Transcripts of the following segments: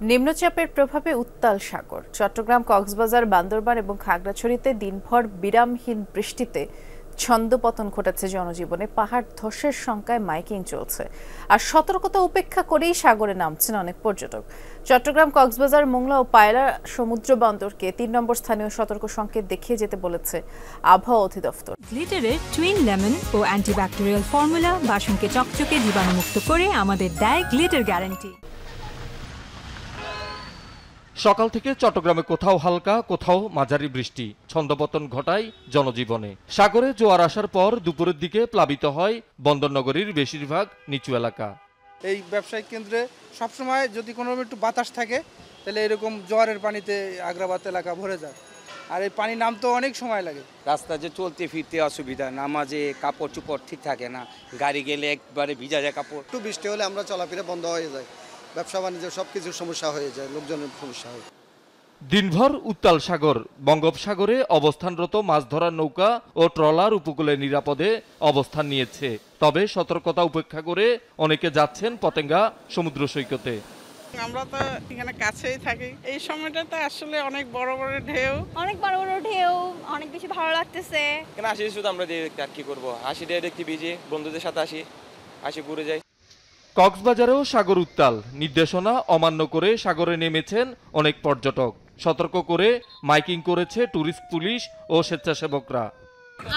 নিম্নচাপের প্রভাবে উত্তাল সাগর। চট্টগ্রাম, কক্সবাজার, বান্দরবান এবং খাগড়াছড়িতে দিনভর বিরামহীন বৃষ্টিতে ছন্দপতন ঘটেছে জনজীবনে। পাহাড় ধসের শঙ্কায় মাইকিং চলছে, আর সতর্কতা উপেক্ষা করেই সাগরে নামছেন অনেক পর্যটক। চট্টগ্রাম, কক্সবাজার, মোংলা ও পায়রা সমুদ্র বন্দরকে ৩ নম্বর স্থানীয় সতর্ক সংকেত দেখিয়ে যেতে বলেছে আবহাওয়া অধিদপ্তর। গ্লিটারের টুইন লেমন ও অ্যান্টিব্যাকটেরিয়াল ফর্মুলা বাসনকে চকচকে জীবাণুমুক্ত করে আমাদের দেয় গ্লিটার গ্যারান্টি। সকাল থেকে চট্টগ্রামে কোথাও হালকা, কোথাও মাঝারি বৃষ্টি ছন্দপতন ঘটায় জনজীবনে। সাগরে জোয়ার আসার পর দুপুরের দিকে প্লাবিত হয় বন্দরনগরীর বেশিরভাগ নিচু এলাকা। এই ব্যবসায়িক কেন্দ্রে সবসময় যদি কোনো একটু বাতাস থাকে তাহলে এরকম জোয়ারের পানিতে আগ্রাবাদ এলাকা ভরে যায়, আর এই পানি নামতে অনেক সময় লাগে। রাস্তা যে চলতে ফিরতে অসুবিধা, নামাজে কাপড় চোপড় ঠিক থাকে না, গাড়ি গেলে একবারে ভিজা যায় কাপড়। একটু বৃষ্টি হলে আমরা চলাফেরা বন্ধ হয়ে যায়, ব্যবসা বাণিজ্য সবকিছুর সমস্যা হয়ে যায়, লোকজনের সমস্যা হয়। দিনভর উত্তাল সাগর। বঙ্গোপসাগরে অবস্থানরত মাছ ধরার নৌকা ও ট্রলার উপকূলে নিরাপদে অবস্থান নিয়েছে। তবে সতর্কতা উপেক্ষা করে অনেকে যাচ্ছেন পতেঙ্গা সমুদ্র সৈকতে। আমরা তো এখানে কাছেই থাকি, এই সময়টাতে আসলে অনেক বড় বড় ঢেউ, অনেক বেশি ভালো লাগতেছে। কেন আসি শুধু আমরা আর কি করবো, হাসি দিয়ে দেখতে বিজি, বন্ধুদের সাথে আসি ঘুরে যাই। কক্সবাজারেও সাগর উত্তাল। নির্দেশনা অমান্য করে সাগরে নেমেছেন অনেক পর্যটক। সতর্ক করে মাইকিং করেছে ট্যুরিস্ট পুলিশ ও স্বেচ্ছাসেবকরা।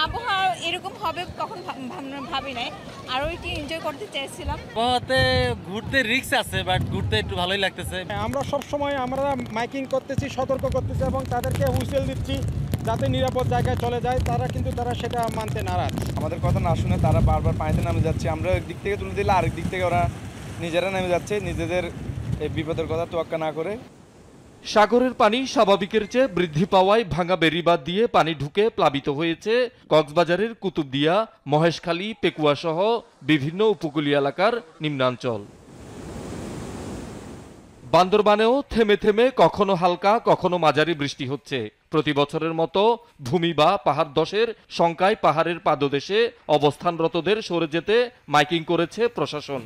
আবহাওয়া এরকম হবে কখন ভাবি নাই, আরো একটু এনজয় করতে চাইছিলাম। ঘুরতে রিস্ক আছে, বাট ঘুরতে একটু ভালোই লাগতেছে। আমরা সবসময় মাইকিং করতেছি, সতর্ক করতেছি এবং তাদেরকে হুইসেল দিচ্ছি যাতে নিরাপদ জায়গায় চলে যায়। তারা সেটা মানতে নারাজ। আমাদের কথা না শুনে তারা বারবার পানিতে নামে যাচ্ছে। আমরা একদিক থেকে তুলে দিলে আরেক দিক থেকে ওরা নিজেরা নেমে যাচ্ছে, নিজেদের এই বিপদের কথা তোয়াক্কা না করে। সাগরের পানি স্বাভাবিকের চেয়ে বৃদ্ধি পাওয়ায় ভাঙা বেড়িবাঁধ দিয়ে পানি ঢুকে প্লাবিত হয়েছে কক্সবাজারের কুতুবদিয়া, মহেশখালী, পেকুয়া সহ বিভিন্ন উপকূলীয় এলাকার নিম্নাঞ্চল। বান্দরবানেও থেমে থেমে কখনো হালকা, কখনো মাঝারি বৃষ্টি হচ্ছে। প্রতি বছরের মতো ভূমি বা পাহাড় ধসের শঙ্কায় পাহাড়ের পাদদেশে অবস্থানরতদের সরে যেতে মাইকিং করেছে প্রশাসন।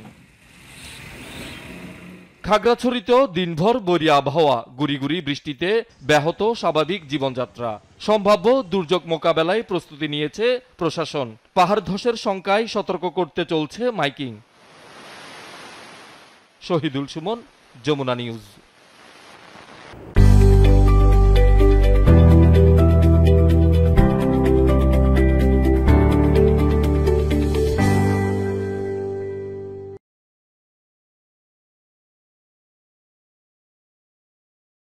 খাগড়াছড়িতেও দিনভর বৈরী আবহাওয়া, গুড়ি গুড়ি বৃষ্টিতে ব্যাহত স্বাভাবিক জীবনযাত্রা। সম্ভাব্য দুর্যোগ মোকাবেলায় প্রস্তুতি নিয়েছে প্রশাসন। পাহাড় ধসের শঙ্কায় সতর্ক করতে চলছে মাইকিং। শহীদুল সুমন, যমুনা নিউজ।